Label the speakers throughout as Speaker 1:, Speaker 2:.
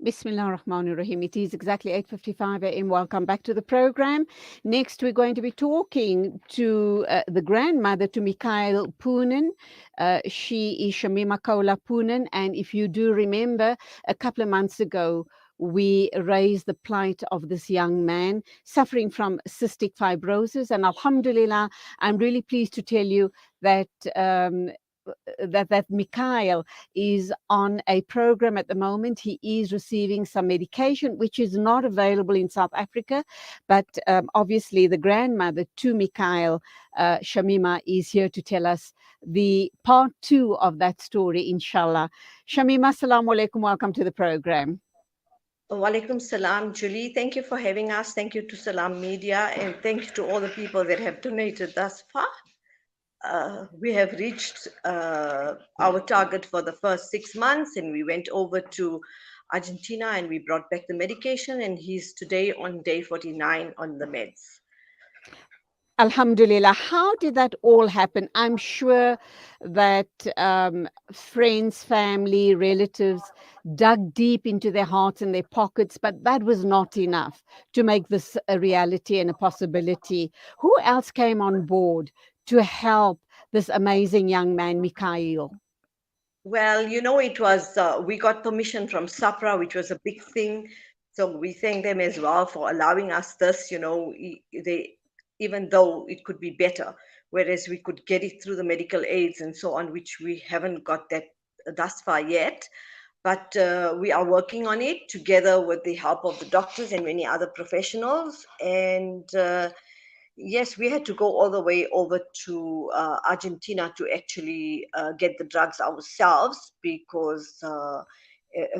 Speaker 1: Bismillah ar-Rahman ar-Rahim. It is exactly 8:55 a.m. Welcome back to the program. Next, we're going to be talking to the grandmother to Mikaeel Poonan. She is Shamima Kola Poonan. And if you do remember, a couple of months ago, we raised the plight of this young man suffering from cystic fibrosis. And Alhamdulillah, I'm really pleased to tell you that that Mikaeel is on a program at the moment. He is receiving some medication which is not available in South Africa, but obviously the grandmother to Mikaeel, Shamima, is here to tell us the part two of that story, inshallah. Shamima, assalamu alaikum. Welcome to the program.
Speaker 2: Walaikum salam, Julie. Thank you for having us. Thank you to Salam Media, and thank you to all the people that have donated thus far. We have reached our target for the first 6 months, and we went over to Argentina and we brought back the medication, and he's today on day 49 on the meds.
Speaker 1: Alhamdulillah. How did that all happen? I'm sure that friends, family, relatives dug deep into their hearts and their pockets, but that was not enough to make this a reality and a possibility. Who else came on board to help this amazing young man, Mikaeel?
Speaker 2: Well, it was, we got permission from SAPRA, which was a big thing. So we thank them as well for allowing us this, they, even though it could be better, whereas we could get it through the medical aids and so on, which we haven't got that thus far yet. But we are working on it together with the help of the doctors and many other professionals. And yes, we had to go all the way over to Argentina to actually get the drugs ourselves because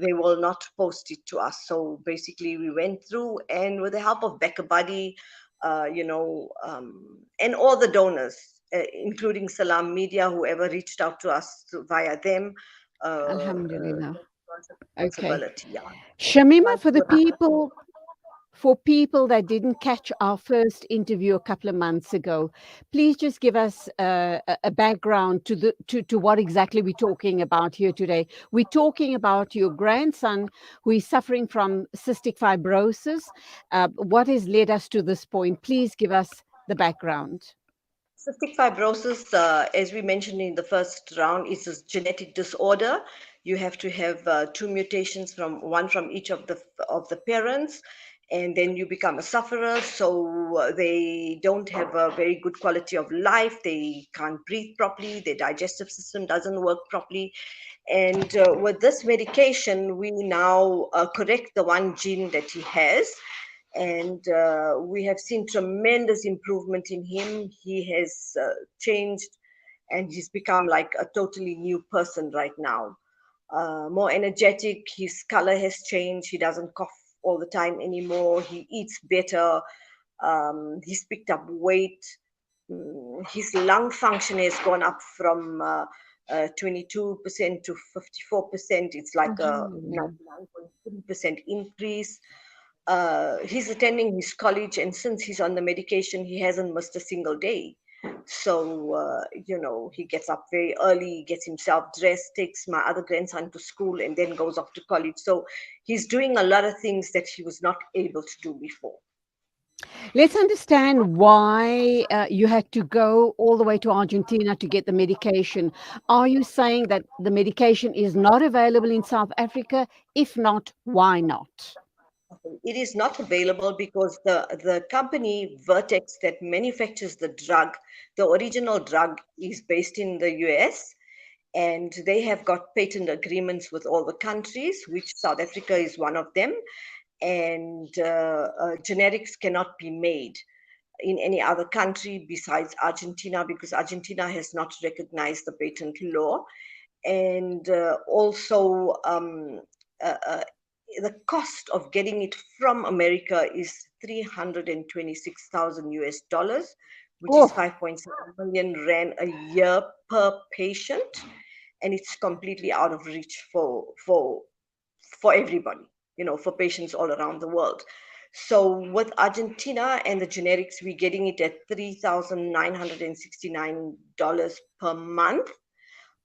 Speaker 2: they will not post it to us. So basically, we went through, and with the help of Becca Buddy, and all the donors, including Salam Media, whoever reached out to us via them,
Speaker 1: Alhamdulillah. Okay.
Speaker 2: responsibility. Yeah.
Speaker 1: Shamima, for people that didn't catch our first interview a couple of months ago, please just give us a background to what exactly we're talking about here today. We're talking about your grandson who is suffering from cystic fibrosis. What has led us to this point? Please give us the background.
Speaker 2: Cystic fibrosis, as we mentioned in the first round, is a genetic disorder. You have to have two mutations from each of the parents, and then you become a sufferer. So they don't have a very good quality of life. They can't breathe properly. Their digestive system doesn't work properly. And with this medication, we now correct the one gene that he has, and we have seen tremendous improvement in him. He has changed, and he's become like a totally new person right now. More energetic, his color has changed. He doesn't cough all the time anymore. He eats better. He's picked up weight. His lung function has gone up from 22% to 54%. It's like a
Speaker 1: Alhamdulillah.
Speaker 2: 99.3% increase. He's attending his college, and since he's on the medication, he hasn't missed a single day. So, he gets up very early, gets himself dressed, takes my other grandson to school, and then goes off to college. So, he's doing a lot of things that he was not able to do before.
Speaker 1: Let's understand why you had to go all the way to Argentina to get the medication. Are you saying that the medication is not available in South Africa? If not, why not?
Speaker 2: It is not available because the company Vertex that manufactures the drug, the original drug, is based in the US, and they have got patent agreements with all the countries, which South Africa is one of them. And generics cannot be made in any other country besides Argentina because Argentina has not recognized the patent law. And also, uh, uh, the cost of getting it from America is 326,000 US dollars, which is
Speaker 1: Oh,
Speaker 2: 5.7 million rand a year per patient, and it's completely out of reach for everybody, for patients all around the world. So with Argentina and the generics, we're getting it at $3,969 per month.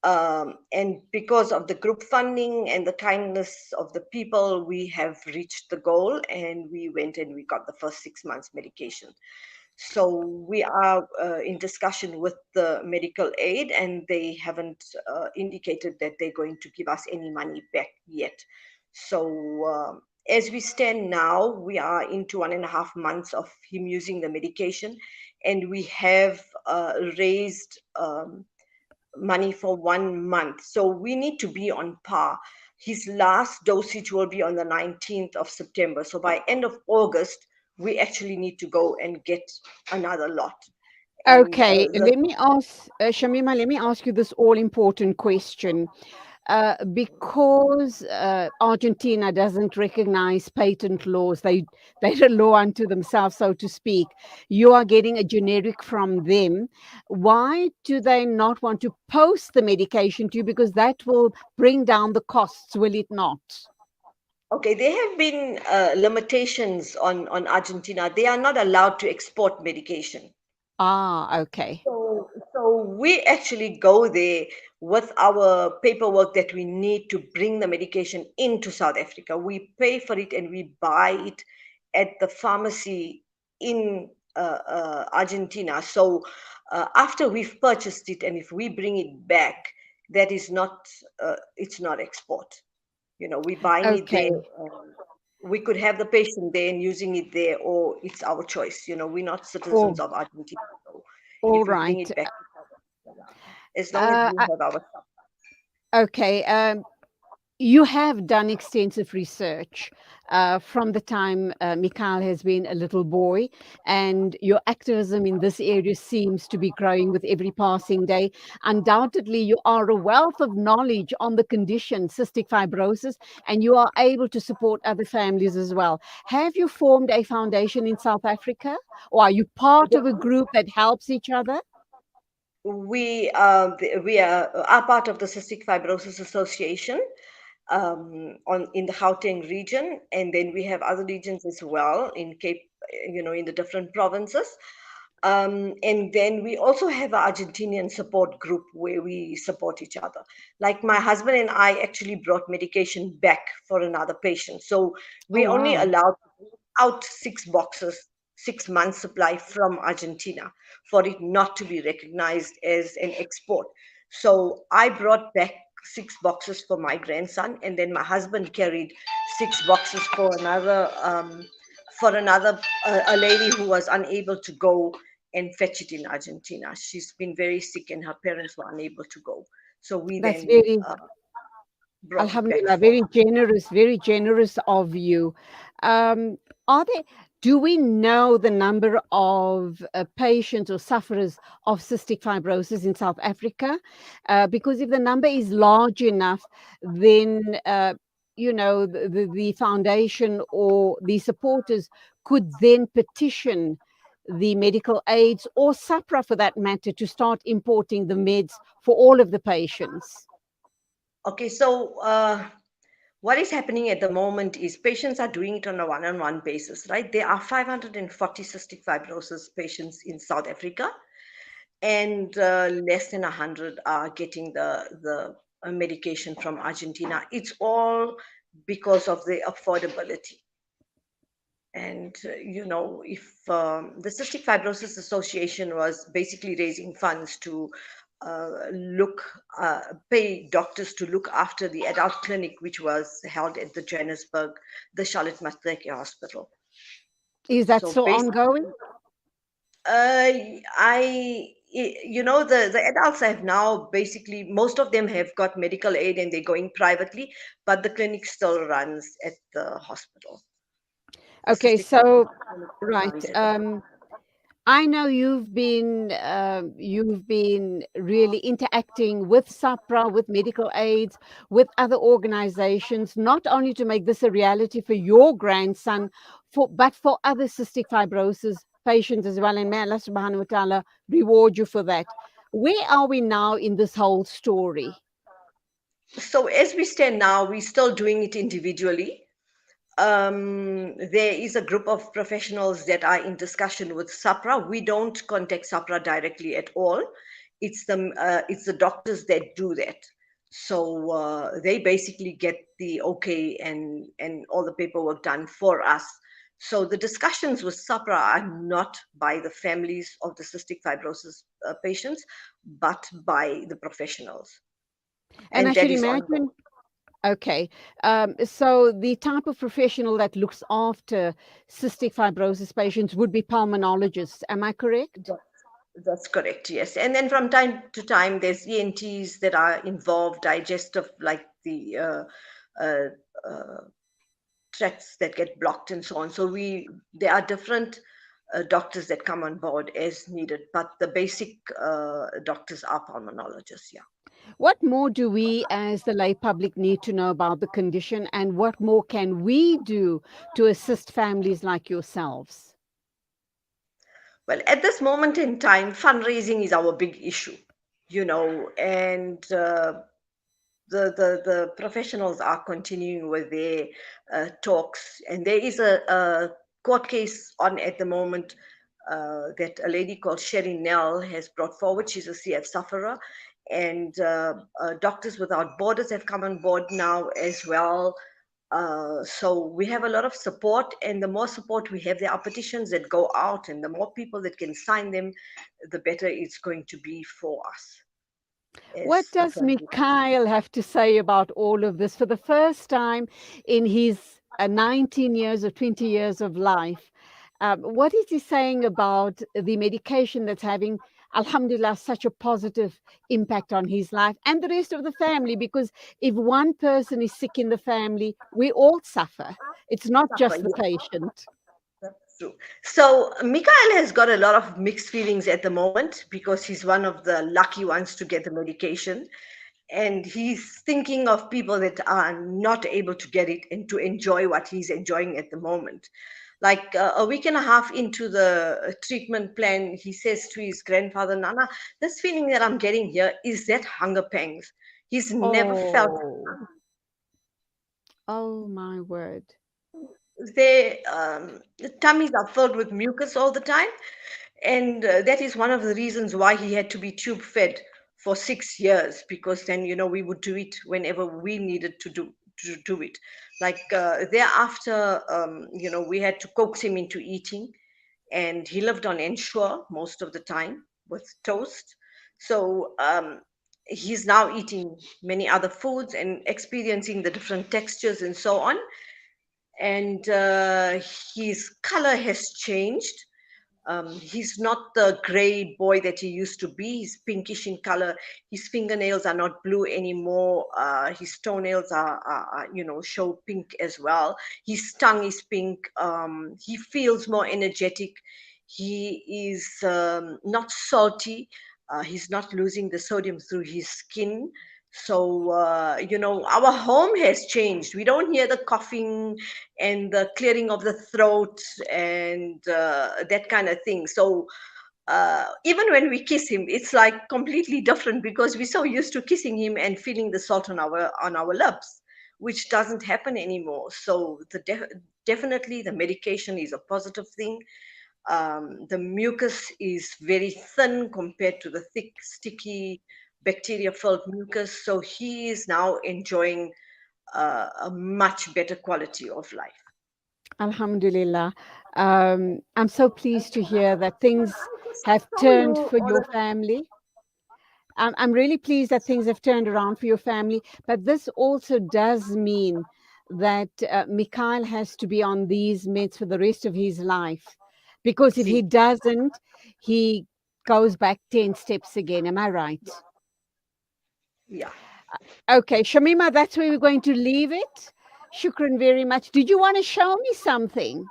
Speaker 2: And because of the group funding and the kindness of the people, we have reached the goal, and we went and we got the first 6 months medication. So we are in discussion with the medical aid, and they haven't indicated that they're going to give us any money back yet. So as we stand now, we are into 1.5 months of him using the medication, and we have raised money for 1 month. So we need to be on par. His last dosage will be on the 19th of September. So by end of August, we actually need to go and get another lot. And
Speaker 1: Okay, let me ask, Shamima, let me ask you this all important question. Because Argentina doesn't recognize patent laws, they're a law unto themselves, so to speak. You are getting a generic from them. Why do they not want to post the medication to you? Because that will bring down the costs, will it not?
Speaker 2: okay, there have been limitations on Argentina. They are not allowed to export medication.
Speaker 1: Ah, okay.
Speaker 2: So we actually go there with our paperwork that we need to bring the medication into South Africa. We pay for it and we buy it at the pharmacy in Argentina. So after we've purchased it, and if we bring it back, that is not, it's not export. You know, we're buying it there.
Speaker 1: Okay.
Speaker 2: We could have the patient there and using it there, or it's our choice. You know, we're not citizens
Speaker 1: All,
Speaker 2: of Argentina. So
Speaker 1: all
Speaker 2: if we bring
Speaker 1: right.
Speaker 2: it back to South Africa, as long as we
Speaker 1: I-
Speaker 2: have our stuff.
Speaker 1: okay. You have done extensive research from the time Mikaeel has been a little boy, and your activism in this area seems to be growing with every passing day. Undoubtedly, you are a wealth of knowledge on the condition, cystic fibrosis, and you are able to support other families as well. Have you formed a foundation in South Africa, or are you part of a group that helps each other?
Speaker 2: We are part of the Cystic Fibrosis Association on in the Gauteng region, and then we have other regions as well in Cape, you know, in the different provinces. And then we also have an Argentinian support group where we support each other. Like my husband and I actually brought medication back for another patient. So
Speaker 1: Oh,
Speaker 2: we only
Speaker 1: wow.
Speaker 2: allowed out 6 boxes, 6 months supply from Argentina for it not to be recognized as an export. So I brought back 6 boxes for my grandson, and then my husband carried 6 boxes for another a lady who was unable to go and fetch it in Argentina. She's been very sick, and her parents were unable to go. So we
Speaker 1: That's
Speaker 2: then
Speaker 1: very
Speaker 2: brought it back
Speaker 1: Alhamdulillah,
Speaker 2: for her.
Speaker 1: very generous of you. Um, are there, do we know the number of patients or sufferers of cystic fibrosis in South Africa? Because if the number is large enough, then, the foundation or the supporters could then petition the medical aids or SAPRA for that matter to start importing the meds for all of the patients.
Speaker 2: Okay, so what is happening at the moment is patients are doing it on a one-on-one basis, right? There are 540 cystic fibrosis patients in South Africa, and less than 100 are getting the medication from Argentina. It's all because of the affordability. And you know, if the Cystic Fibrosis Association was basically raising funds to look pay doctors to look after the adult clinic, which was held at the Johannesburg, the Charlotte Maxeke Hospital.
Speaker 1: Is that
Speaker 2: So
Speaker 1: still
Speaker 2: basically,
Speaker 1: ongoing?
Speaker 2: you know, the adults have now basically, most of them have got medical aid and they're going privately, but the clinic still runs at the hospital. The
Speaker 1: Okay,
Speaker 2: Cystic Fibrosis
Speaker 1: so
Speaker 2: Clinic still
Speaker 1: right.
Speaker 2: runs at the
Speaker 1: I know you've been really interacting with SAPRA, with medical aids, with other organizations, not only to make this a reality for your grandson, but for other cystic fibrosis patients as well. And may Allah subhanahu wa ta'ala reward you for that. Where are we now in this whole story?
Speaker 2: So as we stand now, we're still doing it individually. There is a group of professionals that are in discussion with SAPRA. We don't contact SAPRA directly at all. it's the doctors that do that. So they basically get the okay and all the paperwork done for us. So the discussions with SAPRA are not by the families of the cystic fibrosis patients, but by the professionals,
Speaker 1: And I
Speaker 2: and
Speaker 1: should
Speaker 2: that is ongoing.
Speaker 1: imagine, okay, so the type of professional that looks after cystic fibrosis patients would be pulmonologists. Am I correct?
Speaker 2: That's correct, yes. And then from time to time, there's ENTs that are involved, digestive, like the uh, uh, tracts that get blocked and so on. So there are different doctors that come on board as needed, but the basic doctors are pulmonologists, yeah.
Speaker 1: What more do we as the lay public need to know about the condition, and what more can we do to assist families like yourselves?
Speaker 2: Well, at this moment in time, fundraising is our big issue, and the professionals are continuing with their talks, and there is a court case on at the moment that a lady called Sherry Nell has brought forward. She's a CF sufferer, and Doctors Without Borders have come on board now as well. So we have a lot of support, and the more support we have, there are petitions that go out, and the more people that can sign them, the better it's going to be for us
Speaker 1: What
Speaker 2: as a
Speaker 1: does
Speaker 2: family.
Speaker 1: Mikaeel have to say about all of this? For the first time in his 19 years or 20 years of life, what is he saying about the medication that's having, alhamdulillah, such a positive impact on his life and the rest of the family? Because if one person is sick in the family, we all suffer. It's not
Speaker 2: Suffer,
Speaker 1: just the
Speaker 2: yeah.
Speaker 1: patient.
Speaker 2: That's true. So Mikael has got a lot of mixed feelings at the moment because he's one of the lucky ones to get the medication. And he's thinking of people that are not able to get it and to enjoy what he's enjoying at the moment. Like a week and a half into the treatment plan, he says to his grandfather, Nana, this feeling that I'm getting here, is that hunger pangs? He's never felt
Speaker 1: Oh, oh my word.
Speaker 2: the tummies are filled with mucus all the time, and that is one of the reasons why he had to be tube fed for 6 years, because then we would do it whenever we needed to do it. Like thereafter, we had to coax him into eating, and he lived on ensure most of the time with toast. So he's now eating many other foods and experiencing the different textures and so on, and his color has changed. He's not the gray boy that he used to be. He's pinkish in color. His fingernails are not blue anymore. His toenails show pink as well. His tongue is pink. He feels more energetic. He is not salty. He's not losing the sodium through his skin. So, our home has changed. We don't hear the coughing and the clearing of the throat and that kind of thing. So, even when we kiss him, it's like completely different because we're so used to kissing him and feeling the salt on our lips, which doesn't happen anymore. So, definitely the medication is a positive thing. The mucus is very thin compared to the thick, sticky, bacteria-filled mucus. So he is now enjoying a much better quality of life.
Speaker 1: Alhamdulillah. I'm so pleased to hear that things
Speaker 2: I'll just
Speaker 1: have
Speaker 2: show
Speaker 1: turned
Speaker 2: you
Speaker 1: for
Speaker 2: all
Speaker 1: your
Speaker 2: the
Speaker 1: family. I'm really pleased that things have turned around for your family. But this also does mean that Mikaeel has to be on these meds for the rest of his life. Because if he
Speaker 2: see.
Speaker 1: doesn't, he goes back 10 steps again. Am I right?
Speaker 2: Yeah.
Speaker 1: Okay, Shamima, that's where we're going to leave it. Shukran very much. Did you want to show me something?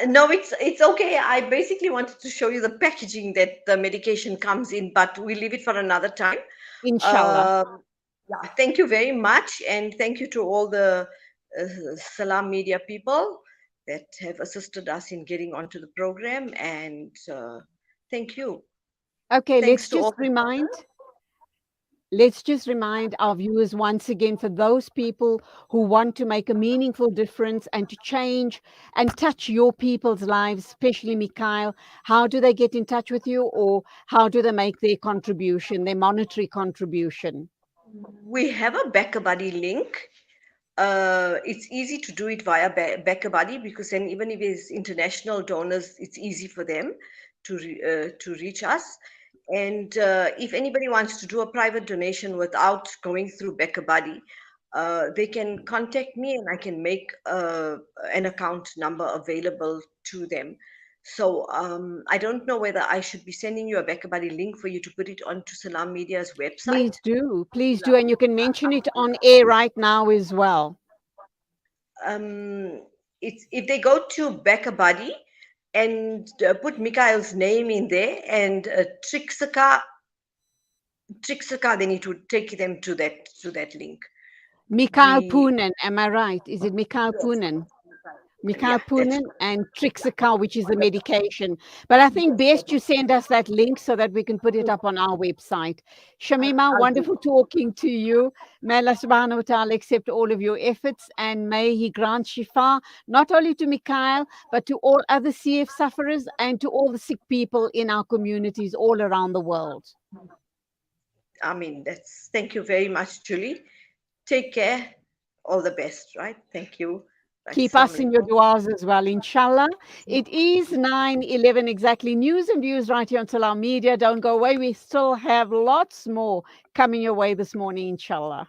Speaker 2: No, it's okay. I basically wanted to show you the packaging that the medication comes in, but we'll leave it for another time.
Speaker 1: Inshallah.
Speaker 2: Yeah, thank you very much, and thank you to all the Salam Media people that have assisted us in getting onto the program, and thank you.
Speaker 1: Okay, let's
Speaker 2: Thanks to
Speaker 1: just
Speaker 2: all the
Speaker 1: remind.
Speaker 2: doctors.
Speaker 1: let's just remind our viewers once again, for those people who want to make a meaningful difference and to change and touch your people's lives, especially Mikaeel, how do they get in touch with you, or how do they make their contribution, their monetary contribution?
Speaker 2: We have a BackaBuddy link. It's easy to do it via BackaBuddy, because then even if it's international donors, it's easy for them to reach us. And if anybody wants to do a private donation without going through BackaBuddy, they can contact me and I can make an account number available to them. So I don't know whether I should be sending you a BackaBuddy link for you to put it onto Salam Media's website.
Speaker 1: Please do, and you can mention it on air right now as well.
Speaker 2: It's if they go to BackaBuddy and put Mikael's name in there and Trixaka, then it would take them to that link.
Speaker 1: Mikaeel Poonan, am I right? Is it Mikaeel
Speaker 2: Yes.
Speaker 1: Poonan? Mikaeel
Speaker 2: Yeah,
Speaker 1: Poonan and Trixaka, which is the medication. But I think best you send us that link so that we can put it up on our website. Shamima, wonderful talking to you. May Allah subhanahu wa ta'ala accept all of your efforts, and may He grant shifa, not only to Mikaeel, but to all other CF sufferers and to all the sick people in our communities all around the world.
Speaker 2: I mean, thank you very much, Julie. Take care. All the best, right? Thank you. Right,
Speaker 1: Keep us in your du'as as well, inshallah. It is 9:11 exactly. News and views right here on Salam Media. Don't go away. We still have lots more coming your way this morning, inshallah.